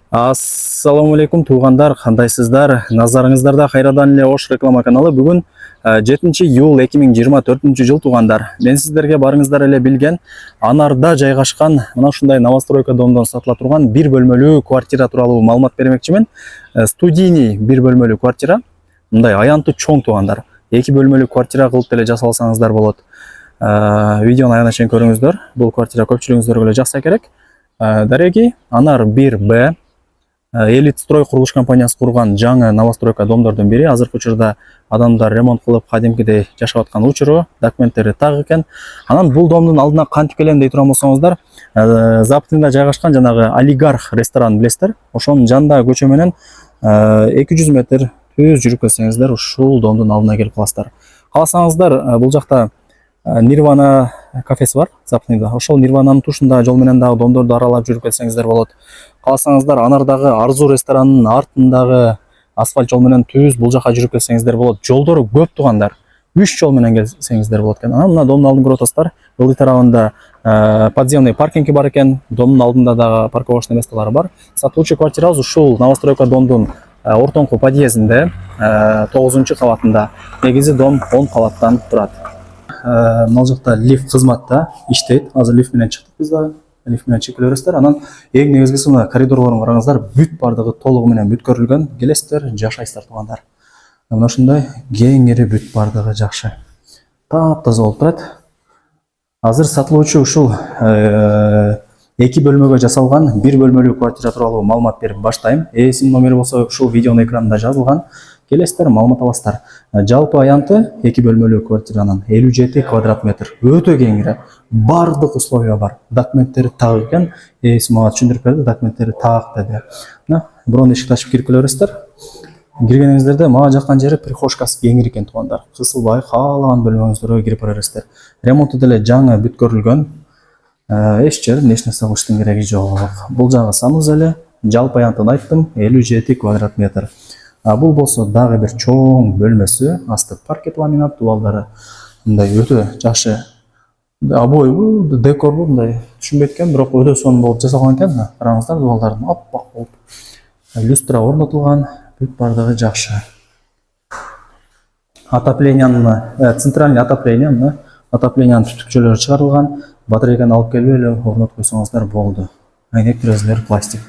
Ассаламу алейкум туугандар, кандайсыздар? Назарыңыздарда кайрадан эле Ош реклама каналы. Бүгүн 7-июль 2024 жыл туугандар. Мен сиздерге барыңыздар эле билген Анарда жайгашкан мына ушундай новостройка домдон сатыла турган бир бөлмөлүү квартира тууралуу маалымат бермекчимин. Студийный бир бөлмөлүү квартира. Мындай аянты чоң туугандар. 2 бөлмөлүү квартира кылып деле жасалсаңыздар болот. Видеону аягына чейин көрүңүздөр. Бул квартира көпчүлүгүңүздөргө эле жакса керек. Дареги, Анар 1Б Элит строй курулуш компаниясы курган жаңы новостройка домдордун бири. Азыркы учурда адамдар ремонт кылып кадимкидей жашап аткан учуру, документтери так экен. Анан бул домдун алдына кантип келем дей турган болсоңуздар, запытында жайгашкан жанагы Олигарх ресторан билесиздер. Ошонун жанындагы көчө менен 200 метр түз жүрүп келсеңиздер ушул домдун алдына келип каласыздар. Кааласаңыздар, бул жакта Нирвана кафеси бар, запытында. Ошол Нирвананын тушунда жол менен дагы домдорду аралап жүрүп келсеңиздер болот. Кааласаңыздар, Анардагы Арзу ресторанынын артындагы асфальт жол менен түз бул жака жүрүп келсеңиздер болот. Жолдору көп туугандар. 3 жол менен келсеңиздер болот экен. Анан мына домдун алдын көрүп атасыздар. Ылдый тарабында подземный паркинги бар экен. Домдун алдында дагы парковочный местолары бар. Сатылуучу квартирабыз ушул новостройка домдун ортоңку подъездинде, 9-кабатында. Негизи дом 10 кабаттан турат. Мына жакта лифт кызматта иштейт. Азыр лифт менен чыктык биз дагы. Лифт менен чыгып келебиздер. Анан эң негизгиси мына коридорлорун караңыздар, бүт бардыгы толугу менен бүткөрүлгөн. Келесиздер, жашайсыздар туугандар. Мына ушундай кеңири бүт бардыгы жакшы. Таптаза болуп турат. Азыр сатылуучу ушул 2 бөлмөгө жасалган 1 бөлмөлүү квартира тууралуу маалымат берип баштайм. Эсим номери болсо ушул видеонун экранында жазылган. Келесиздер, маалымат аласыздар. Жалпы аянты 2 бөлмөлүү квартиранын 57 квадрат метр. Өтө кеңири. Бардык условия бар. Документтери так экен. Мага түшүндүрүп берди, документтери так деди. Мына, бурун эшикти ачып кирип келебиздер. Киргениңиздерде мага жаккан жери прихожкасы кеңири экен туугандар. Кысылбай каалаган бөлмөңүздөргө кирип бара бересиздер. Ремонту деле жаңы бүткөрүлгөн. Эч жерден эч нерсе кылыштын кереги жок. Бул жагы санузеле, жалпы аянтын айттым, 57 квадрат метр. Бул болсо дагы бир чоң бөлмөсү, асты паркет ламинат, дубалдары мындай өтө жакшы. Обой декору мындай түшүнбөйт экен, бирок өтө сонун болуп жасалган экен. Караңыздар, дубалдарын аппак болуп. Люстра орнотулган, бүт бардыгы жакшы. Отоплениянын, центральный отопление, отоплениянын түтүкчөлөрү чыгарылган. Батарейканы алып келип эле орнотуп койсоңуздар болду. Айнек терезелер пластик.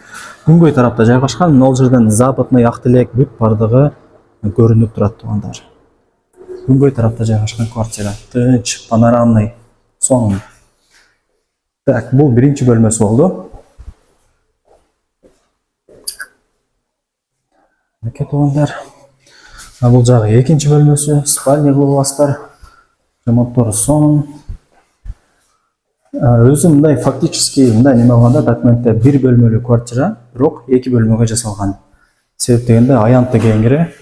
Күнгөй тарапта жайгашкан, мына жерден западный ак тилек бүт бардыгы көрүнүп турат туугандар. Күнгөй тарапта жайгашкан квартира, тынч, панорамный, сонун. Так, бул биринчи бөлмөсү болду. Мынакей туугандар. Бул жагы экинчи бөлмөсү, спальня кылып аласыздар. Ремонттору сонун. Өзү мындай фактически мындай неме болгондо документте 1 бөлмөлүү квартира, бирок 2 бөлмөгө жасалган. Себеп дегенде аянты кеңири.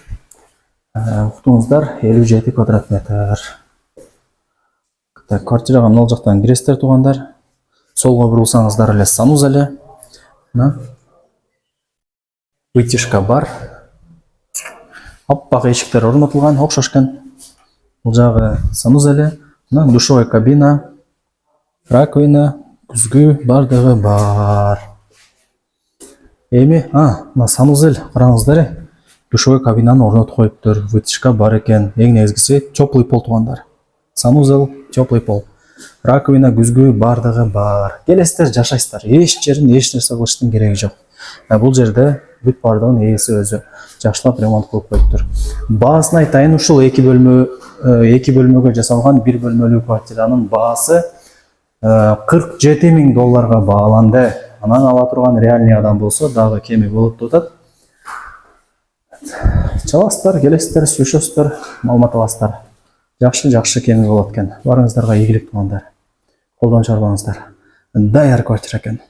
Уктуңуздар, 57 квадрат метр. Так, квартирага мына жактан киресиздер туугандар. Солго бурулсаңыздар эле санузеле. Вытяжка бар. Аппак эшиктер орнотулган, окшош экен. Бул жагы санузеле, мына душевой кабина. Раковина, күзгү бардыгы бар. Эми, мына санузел караңыздар. Душевой кабинаны орнотуп коюптур. Вытяжка бар экен. Эң негизгиси теплый пол туугандар. Санузел, теплый пол. Раковина, күзгү бардыгы бар. Келесиздер, жашайсыздар. Эч жерин эч нерсе кылыштын кереги жок. Бул жерде бүт бардыгын ээси өзү жакшылап ремонт кылып коюптур. Баасын айтайын, ушул 2 бөлмөгө жасалган 1 бөлмөлүү квартиранын баасы $47,000 бааланды. Анан ала турган реальный адам болсо дагы кеми болуп атат. Чаласыздар, келесиздер, сүйлөшөсүздөр, маалымат аласыздар. Жакшы кеми болот экен. Барыңыздарга ийгилик туугандар. Колдон чарбаңыздар. Даяр квартира экен.